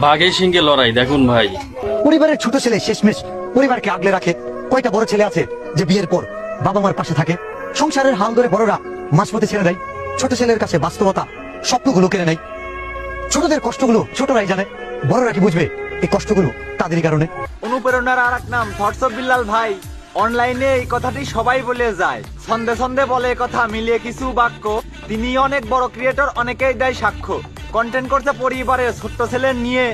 বাঘের সঙ্গে লড়াই দেখুন ভাই। পরিবারের ছোট ছেলে শেষমেশ পরিবারকে আগলে রাখে। কয়টা বড় ছেলে আছে যে বিয়ের পর বাবা মার পাশে থাকে? সংসারের হাল ধরে বড়রা মাঝপথে ছেড়ে দেয়। ছোট ছেলের কাছে বাস্তবতা স্বপ্নগুলো কেড়ে নেয়। ছোটদের কষ্টগুলো ছোটরাই জানে, বড়রা কি বুঝবে এই কষ্টগুলো তাদেরই কারণে। অনুপ্রেরণার আর এক নাম থটস অফ বিল্লাল ভাই। অনলাইনে এই কথাটি সবাই বলে যায়, ছন্দে ছন্দে বলে কথা, মিলিয়ে কিছু বাক্য। তিনি অনেক বড় ক্রিয়েটর, অনেকেই দেয় সাক্ষ্য। কন্টেন্ট করতে পরিবারের ছোট্ট ছেলে নিয়ে,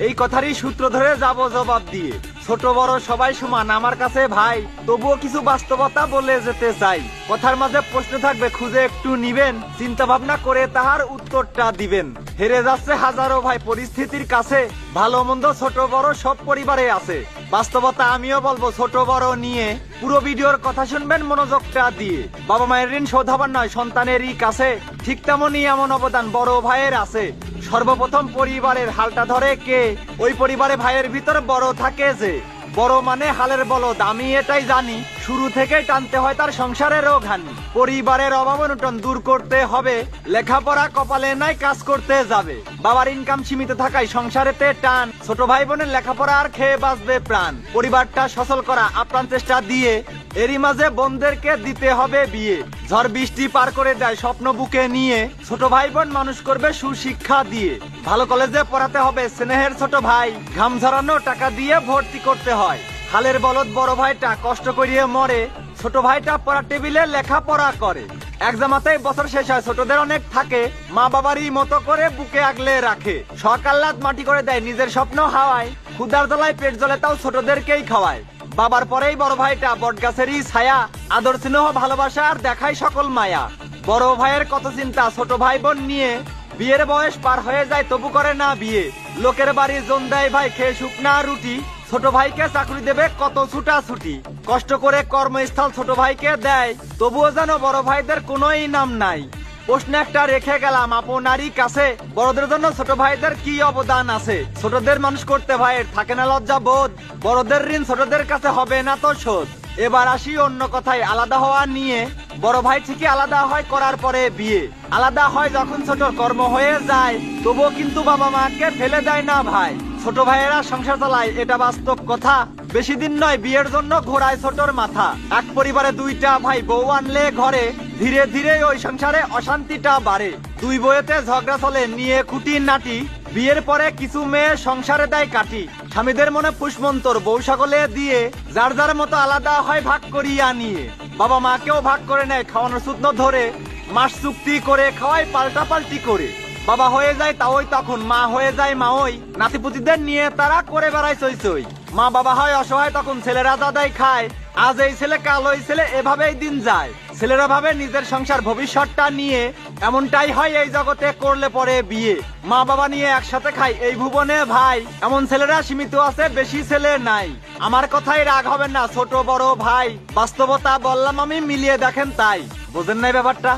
এই কথারই সূত্র ধরে যাব জবাব দিয়ে। ছোট বড় সবাই সমান আমার কাছে ভাই, তবুও কিছু বাস্তবতা বলে যেতে চাই। কথার মাঝে প্রশ্ন থাকবে, খুঁজে একটু নিবেন, চিন্তা ভাবনা করে তাহার উত্তরটা দিবেন। হেরে যাচ্ছে হাজারো ভাই পরিস্থিতির কাছে, ভালো মন্দ ছোট বড় সব পরিবারে আছে। বাস্তবতা আমিও বলবো ছোট বড় নিয়ে, পুরো ভিডিওর কথা শুনবেন মনোযোগটা দিয়ে। বাবা মায়ের ঋণ শোধ হবার নয় সন্তানেরই কাছে, ঠিক তেমনই এমন অবদান বড় ভাইয়ের আছে। সর্বপ্রথম পরিবারের হালটা ধরে কে? ওই পরিবারে ভাইয়ের ভিতর বড় থাকে যে। বড় মানে হালের বলদ, আমি এটাই জানি। শুরু থেকেই টানতে হয় তার সংসারেরও ঘানি। পরিবারের অভাব অনটন দূর করতে হবে, লেখাপড়া কপালে নাই কাজ করতে যাবে। বাবার ইনকাম সীমিত থাকায় সংসারেতে টান, ছোট ভাই বোনের লেখাপড়া আর খেয়ে বাঁচবে প্রাণ। পরিবারটা সচল করা আপ্রাণ চেষ্টা দিয়ে, এরই মাঝে বোনদেরকে দিতে হবে বিয়ে। ঝড় বৃষ্টি পার করে দেয় স্বপ্ন বুকে নিয়ে, ছোট ভাই বোন মানুষ করবে সুশিক্ষা দিয়ে। ভালো কলেজে পড়াতে হবে স্নেহের ছোট ভাই, ঘাম ঝরানো টাকা দিয়ে ভর্তি করতে হয়। হালের বলদ বড় ভাইটা কষ্ট করিয়ে মরে, ছোট ভাইটা পড়ার টেবিলে লেখাপড়া করে। এক জামাতেই বছর শেষ হয়, ছোটদের অনেক থাকে, মা বাবারই মতো করে বুকে আগলে রাখে। সকাল রাত মাটি করে দেয় নিজের স্বপ্ন হাওয়ায়, ক্ষুধার জ্বালায় পেট জ্বলে তাও ছোটদেরকেই খাওয়ায়। বাবার পরেই বড় ভাইটা বটগাছেরই ছায়া, আদর স্নেহ ভালোবাসা আর দেখায় সকল মায়া। বড় ভাইয়ের কত চিন্তা ছোট ভাই বোন নিয়ে, বিয়ের বয়স পার হয়ে যায় তবু করে না বিয়ে। লোকের বাড়ি জন দেয় ভাই খেয়ে শুকনা রুটি, ছোট ভাইকে চাকরি দেবে কত ছুটা ছুটি। কষ্ট করে কর্মস্থল ছোট ভাইকে দেয়, তবুও যেন বড় ভাইদের কোনো ইনাম নাই। প্রশ্ন একটা রেখে গেলাম আপনারই কাছে, বড়দের জন্য ছোট ভাইদের কি অবদান আছে? ছোটদের মানুষ করতে ভাইয়ের থাকে না লজ্জা বোধ, বড়দের ঋণ ছোটদের কাছে হবে না তো শোধ। এবার আসি অন্য কথায়, আলাদা হওয়া নিয়ে। বড় ভাই ঠিকই আলাদা হয় করার পরে বিয়ে, আলাদা হয় যখন ছোট কর্ম হয়ে যায়, তবুও কিন্তু বাবা মাকে ফেলে দেয় না ভাই। ছোট ভাইয়েরা সংসার চালায় এটা বাস্তব কথা, বেশি দিন নয় বিয়ের জন্য ঘোরায় ছোটর মাথা। এক পরিবারে দুইটা ভাই বউ আনলে ঘরে, ধীরে ধীরে ওই সংসারে অশান্তিটা বাড়ে। দুই বইয়েতে ঝগড়া চলে নিয়ে খুঁটি নাটি, বিয়ের পরে কিছু মেয়ে সংসারে দেয় কাটি। স্বামীদের মনে পুষ্মন্তর বউ সকলে দিয়ে, যার যার মতো আলাদা হয় ভাগ করিয়া নিয়ে। বাবা মাকেও ভাগ করে নেয় খাওয়ানোর সূত্র ধরে, মাস চুক্তি করে খাওয়ায় পাল্টা পাল্টি করে। বাবা হয়ে যায় তাওই তখন, মা হয়ে যায় মা ওই, নাতিপুতিদের নিয়ে তারা করে বেড়ায় চই চই। মা বাবা হয় অসহায় তখন, ছেলেরা দাদাই খায়, আজ এই ছেলে কাল ওই ছেলে, এভাবেই দিন যায়। ছেলেরা ভাবে নিজের সংসার ভবিষ্যৎটা নিয়ে, এমনটাই হয় এই জগতে করলে পরে বিয়ে। মা বাবা নিয়ে একসাথে খায় এই ভুবনে ভাই, এমন ছেলেরা সীমিত আছে বেশি ছেলে নাই। আমার কথাই রাগ হবেন না ছোট বড় ভাই, বাস্তবতা বললাম আমি, মিলিয়ে দেখেন তাই। বোঝেন নাই ব্যাপারটা?